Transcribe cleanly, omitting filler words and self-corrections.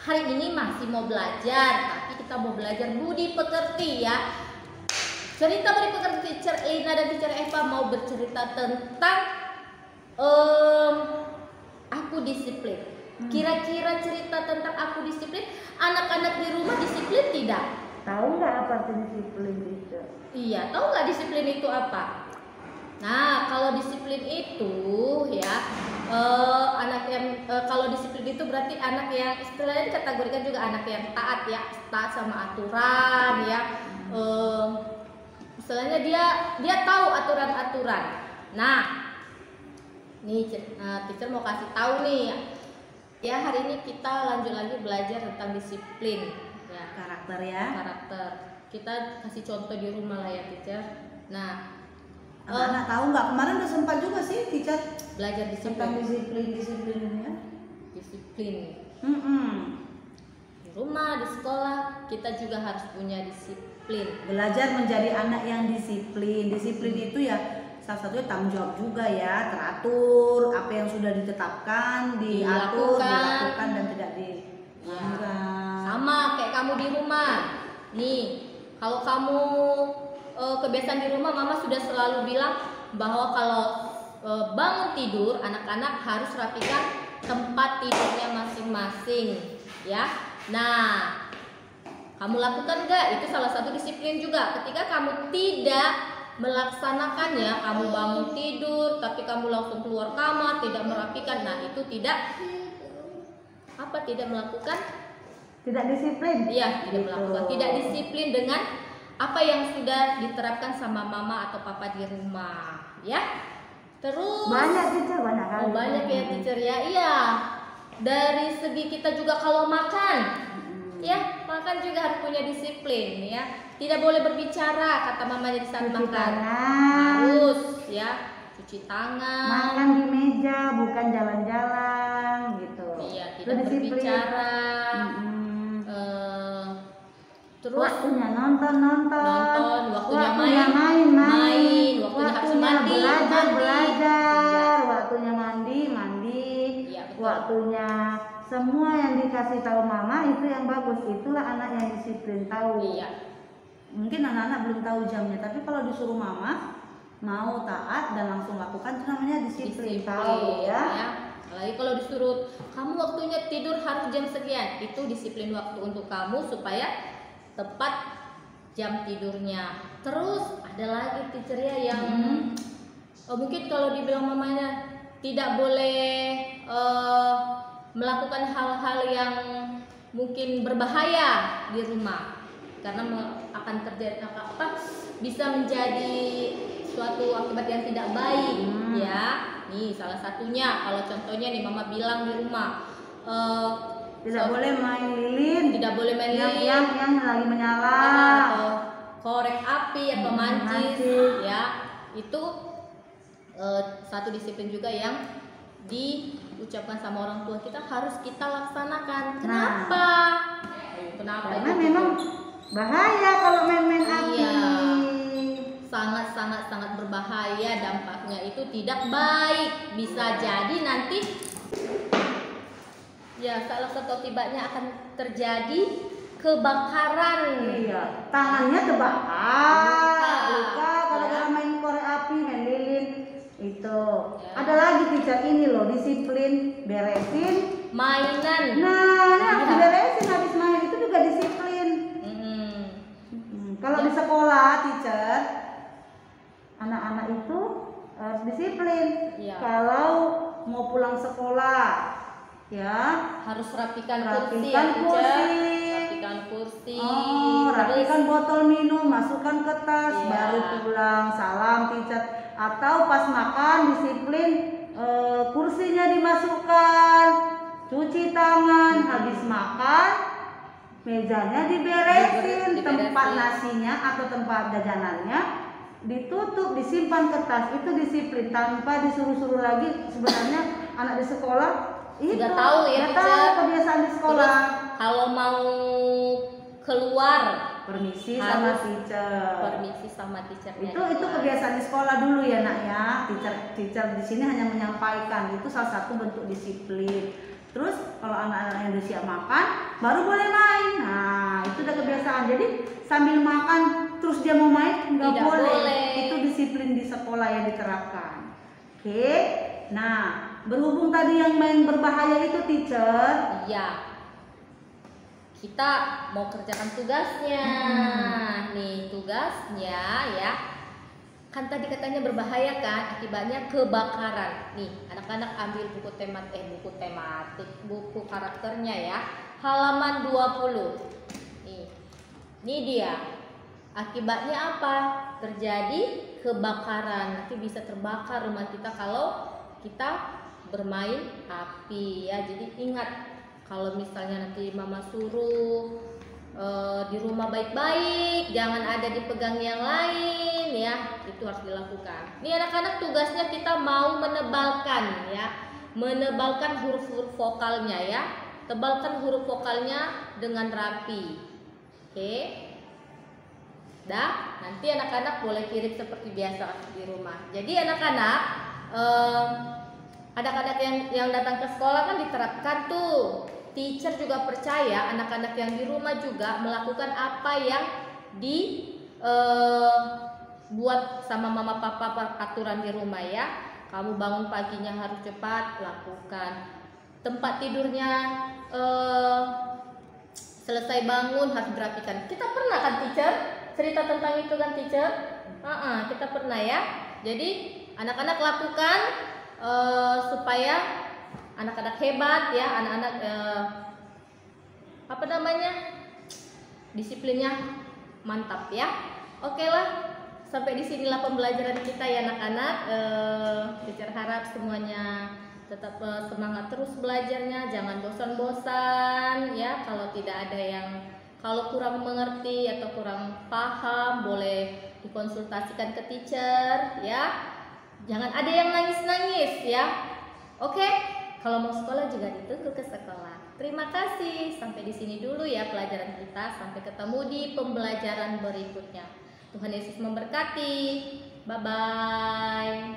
hari ini masih mau belajar, tapi kita mau belajar budi pekerti ya. Cerita budi pekerti Teacher Lina dan Teacher Eva mau bercerita tentang aku disiplin. Kira-kira cerita tentang aku disiplin, anak-anak di rumah disiplin tidak? Tahu nggak apa itu disiplin itu? Iya, tahu nggak disiplin itu apa? Nah, kalau disiplin itu ya, anak yang kalau disiplin itu berarti anak yang istilahnya dikategorikan juga anak yang taat ya, taat sama aturan ya. Istilahnya dia tahu aturan-aturan. Nah, nih teacher mau kasih tahu nih ya, hari ini kita lanjut lagi belajar tentang disiplin ya, Karakter ya. karakter. Kita kasih contoh di rumah lah ya teacher. Nah, Anak-anak tahu nggak, kemarin udah sempat juga sih teacher belajar tentang disiplin. disiplin ya. Disiplin di rumah, di sekolah kita juga harus punya disiplin. Belajar menjadi anak yang disiplin. Disiplin itu ya salah satunya tanggung jawab juga ya, teratur, apa yang sudah ditetapkan, dilakukan dan tidak dilanggar. Sama kayak kamu di rumah. Nih, kalau kamu kebiasaan di rumah, mama sudah selalu bilang bahwa kalau bangun tidur, anak-anak harus rapikan tempat tidurnya masing-masing ya. Nah, kamu lakukan nggak? Itu salah satu disiplin juga. Ketika kamu tidak melaksanakannya, kamu bangun tidur tapi kamu langsung keluar kamar, tidak merapikan, nah itu tidak melakukan, Tidak disiplin. iya, tidak Gitu. melakukan, tidak disiplin dengan apa yang sudah diterapkan sama mama atau papa di rumah ya. Terus Banyak teacher, banyak kali. banyak ya teacher ya. Iya, dari segi kita juga kalau makan ya, makan juga harus punya disiplin ya. Tidak boleh berbicara kata mamanya di saat Cuci makan. tangan. Harus ya, cuci tangan. Makan di meja, bukan jalan-jalan gitu. Iya, Itu tidak disiplin. berbicara. Terus Waktunya nonton, waktunya main, waktunya harus waktunya mandi, belajar, waktunya mandi, Iya, betul. waktunya semua yang dikasih tahu mama itu yang bagus. Itulah anak yang disiplin tahu. Iya. Mungkin anak-anak belum tahu jamnya, tapi kalau disuruh mama mau taat dan langsung lakukan, itu namanya disiplin. Tahu ya. Apalagi kalau disuruh kamu waktunya tidur harus jam sekian, itu disiplin waktu untuk kamu supaya tepat jam tidurnya. Terus ada lagi teacher ya yang mungkin kalau dibilang mamanya tidak boleh melakukan hal-hal yang mungkin berbahaya di rumah karena akan terjadi bisa menjadi suatu akibat yang tidak baik ya. Nih salah satunya, kalau contohnya nih mama bilang di rumah Tidak boleh main lilin. tidak boleh main lilin yang lagi menyala. atau korek api atau mancis ya. Itu satu disiplin juga yang diucapkan sama orang tua kita, harus kita laksanakan. Kenapa? Kenapa? Karena itu? memang bahaya kalau main-main api. Iya. Sangat berbahaya, dampaknya itu tidak baik. Bisa jadi nanti ya salah satu akibatnya akan terjadi kebakaran. Iya, tangannya kebakar, luka kalau Ya. main korek api, main lilin itu. Ya. Ada lagi teacher ini loh, disiplin beresin Mainan. Nah, ini harus Iya. diberesin habis main, itu juga disiplin. Kalau di sekolah teacher, anak-anak itu harus disiplin. Iya. Kalau mau pulang sekolah, ya Harus rapikan Rapikan kursi ya, teacher. kursi. Rapikan kursi. rapikan botol minum, masukkan ke tas, Iya. baru pulang, salam teacher. Atau pas makan disiplin, kursinya dimasukkan, cuci tangan, habis makan mejanya diberesin, tempat nasinya atau tempat jajanannya ditutup, disimpan ke tas. Itu disiplin tanpa disuruh-suruh lagi. Sebenarnya anak di sekolah itu Sudah tahu ya, udah tahu teacher. kebiasaan di sekolah. Terus kalau mau keluar Permisi harus sama teacher. permisi sama teachernya. Itu kebiasaan di sekolah dulu ya nak ya. Teacher di sini hanya menyampaikan, itu salah satu bentuk disiplin. Terus kalau anak-anak yang udah siap makan baru boleh main. Nah, itu udah kebiasaan. Jadi sambil makan terus dia mau main nggak Tidak boleh. boleh. Itu disiplin di sekolah yang diterapkan. Oke. Nah, berhubung tadi yang main berbahaya itu teacher. Iya. Kita mau kerjakan tugasnya. Nih, tugasnya ya. Kan tadi katanya berbahaya kan, akibatnya kebakaran. Nih, anak-anak ambil buku tematik, buku karakternya ya. Halaman 20. Nih. Ini dia. Akibatnya apa? Terjadi kebakaran. Nanti bisa terbakar rumah kita kalau kita bermain api ya. Jadi ingat, kalau misalnya nanti mama suruh di rumah baik-baik, jangan ada dipegang yang lain ya, itu harus dilakukan. Ini anak-anak tugasnya kita mau menebalkan ya, menebalkan huruf-huruf vokalnya ya, tebalkan huruf vokalnya dengan rapi. Oke, dah, nanti anak-anak boleh kirim seperti biasa di rumah. Jadi anak-anak anak-anak yang datang ke sekolah kan diterapkan tuh. Teacher juga percaya anak-anak yang di rumah juga melakukan apa yang dibuat sama mama papa aturan di rumah ya. Kamu bangun paginya harus cepat, lakukan. Tempat tidurnya selesai bangun harus dirapikan. Kita pernah kan teacher cerita tentang itu kan teacher? Kita pernah ya. Jadi anak-anak lakukan supaya anak-anak hebat ya, anak-anak disiplinnya mantap ya. Oke lah, sampai di sinilah pembelajaran kita ya anak-anak. Teacher harap semuanya tetap semangat terus belajarnya, jangan bosan-bosan ya. Kalau kurang mengerti atau kurang paham boleh dikonsultasikan ke teacher ya. Jangan ada yang nangis-nangis ya. Oke? Kalau mau sekolah juga ditunggu ke sekolah. Terima kasih. Sampai di sini dulu ya pelajaran kita. Sampai ketemu di pembelajaran berikutnya. Tuhan Yesus memberkati. Bye-bye.